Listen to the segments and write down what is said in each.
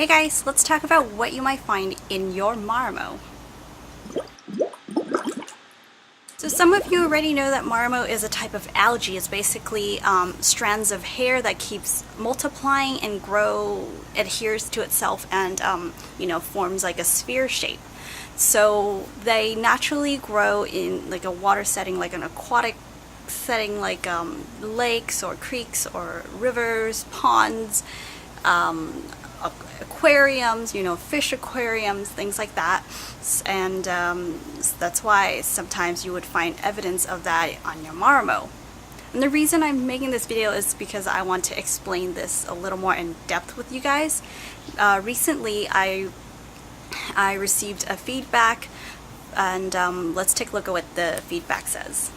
Hey guys, let's talk about what you might find in your Marimo. So some of you already know that Marimo is a type of algae. It's basically strands of hair that keeps multiplying and adheres to itself and forms like a sphere shape. So they naturally grow in like a water setting, like an aquatic setting, like lakes or creeks or rivers, ponds, aquariums, fish aquariums, things like that. And that's why sometimes you would find evidence of that on your Marimo. And the reason I'm making this video is because I want to explain this a little more in depth with you guys. Recently, I received a feedback, and let's take a look at what the feedback says.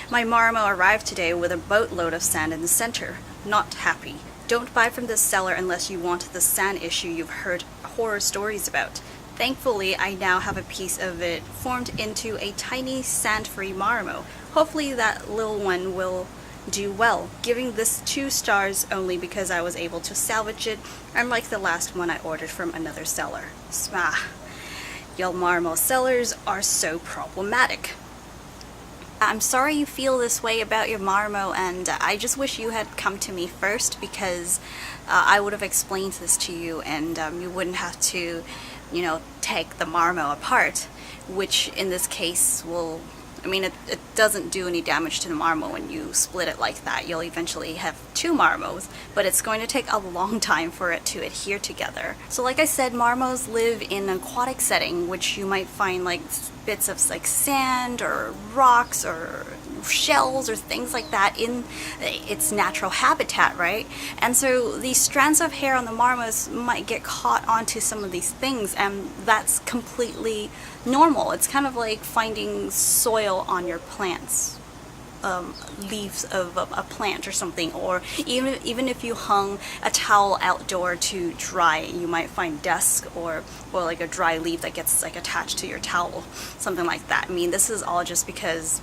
My Marimo arrived today with a boatload of sand in the center. Not happy. Don't buy from this seller unless you want the sand issue you've heard horror stories about. Thankfully, I now have a piece of it formed into a tiny sand-free Marimo. Hopefully that little one will do well. Giving this 2 stars only because I was able to salvage it, unlike the last one I ordered from another seller. Smah. Y'all Marimo sellers are so problematic. I'm sorry you feel this way about your Marimo, and I just wish you had come to me first, because I would have explained this to you, and you wouldn't have to, take the Marimo apart, which in this case will, it doesn't do any damage to the Marimo when you split it like that. You'll eventually have 2 Marimos, but it's going to take a long time for it to adhere together. So like I said, Marimos live in an aquatic setting, which you might find like bits of like sand or rocks or shells or things like that in its natural habitat, right? And so these strands of hair on the Marimos might get caught onto some of these things, and that's completely normal. It's kind of like finding soil on your plants, leaves of a plant or something, or even if you hung a towel outdoor to dry, you might find dust or like a dry leaf that gets like attached to your towel, something like that. This is all just because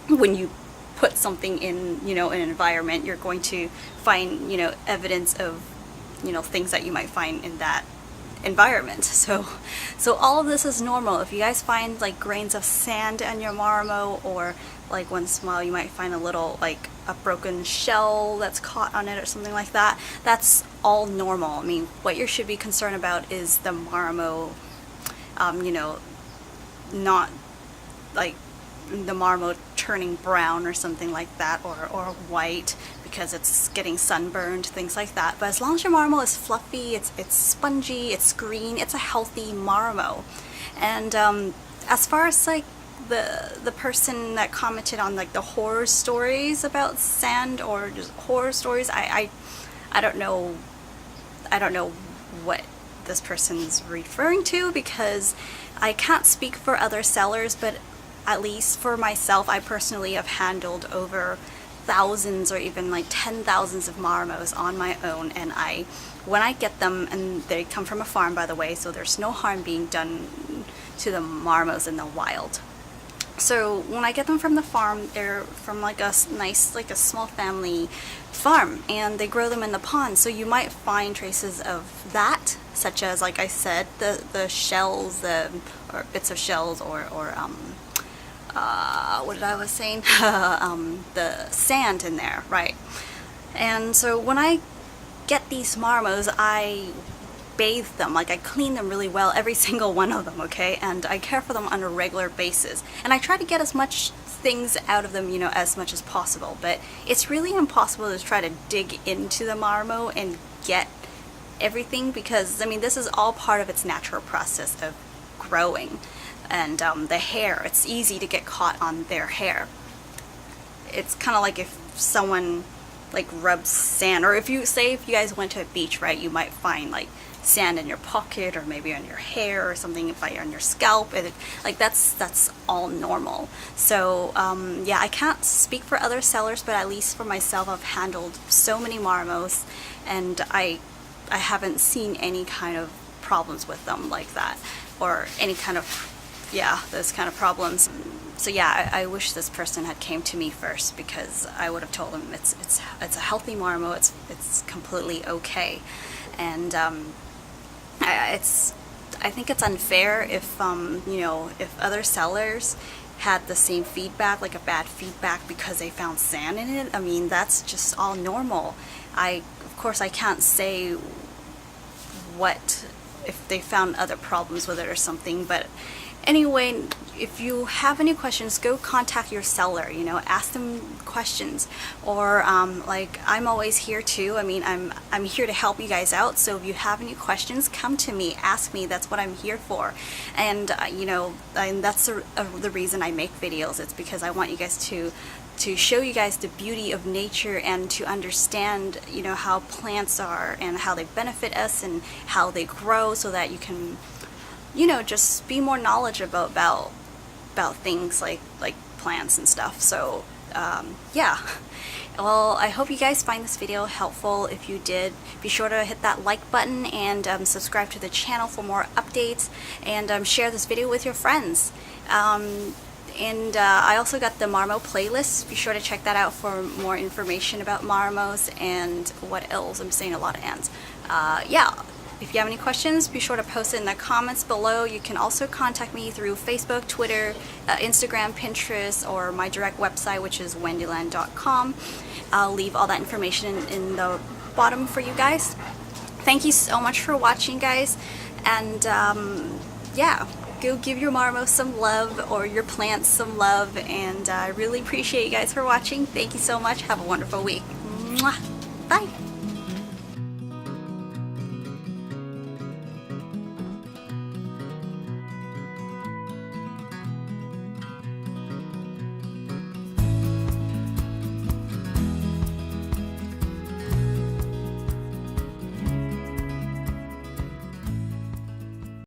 when you put something in an environment, you're going to find evidence of things that you might find in that environment. So all of this is normal. If you guys find like grains of sand on your Marimo, or like once in a while you might find a little like a broken shell that's caught on it or something like that, that's all normal. What you should be concerned about is the Marimo, not like the Marimo turning brown or something like that, or white because it's getting sunburned, things like that. But as long as your Marimo is fluffy, it's spongy, it's green, it's a healthy Marimo. And as far as like the person that commented on like the horror stories about sand, or just horror stories, I don't know what this person's referring to, because I can't speak for other sellers, but at least for myself, I personally have handled over thousands or even like 10,000s of Marimos on my own, and when I get them, and they come from a farm, by the way, so there's no harm being done to the Marimos in the wild. So when I get them from the farm, they're from like a nice, like a small family farm, and they grow them in the pond. So you might find traces of that, such as, like I said, the shells, or bits of shells, or what did I was saying? The sand in there, right? And so when I get these Marimos, I bathe them, like I clean them really well, every single one of them, okay? And I care for them on a regular basis. And I try to get as much things out of them, as much as possible. But it's really impossible to try to dig into the Marimo and get everything, because, this is all part of its natural process of growing. And the hair, it's easy to get caught on their hair. It's kind of like if someone like rubs sand, or if you guys went to a beach, right, you might find like sand in your pocket, or maybe on your hair or something, on your scalp, and like that's all normal. So yeah, I can't speak for other sellers, but at least for myself, I've handled so many Marimos, and I haven't seen any kind of problems with them like that, or any kind of those kind of problems. So yeah, I wish this person had came to me first, because I would have told them it's a healthy Marimo, it's completely okay. And I think it's unfair if you know, if other sellers had the same feedback, like a bad feedback because they found sand in it. I mean, that's just all normal. Of course I can't say what if they found other problems with it or something, but anyway, if you have any questions, go contact your seller, you know, ask them questions, or like, I'm always here too. I mean, I'm here to help you guys out, so if you have any questions, come to me, ask me. That's what I'm here for. And you know, and that's the reason I make videos. It's because I want you guys to show you guys the beauty of nature and to understand, you know, how plants are and how they benefit us and how they grow, so that you can, you know, just be more knowledgeable about things like plants and stuff. So yeah, well, I hope you guys find this video helpful. If you did, be sure to hit that like button and subscribe to the channel for more updates, and share this video with your friends. And I also got the Marimo playlist. Be sure to check that out for more information about Marimos and what else. I'm saying a lot of ands. Yeah, if you have any questions, be sure to post it in the comments below. You can also contact me through Facebook, Twitter, Instagram, Pinterest, or my direct website, which is wendyland.com. I'll leave all that information in the bottom for you guys. Thank you so much for watching, guys. And yeah, go give your Marimo some love, or your plants some love, and I really appreciate you guys for watching. Thank you so much. Have a wonderful week. Mwah. Bye.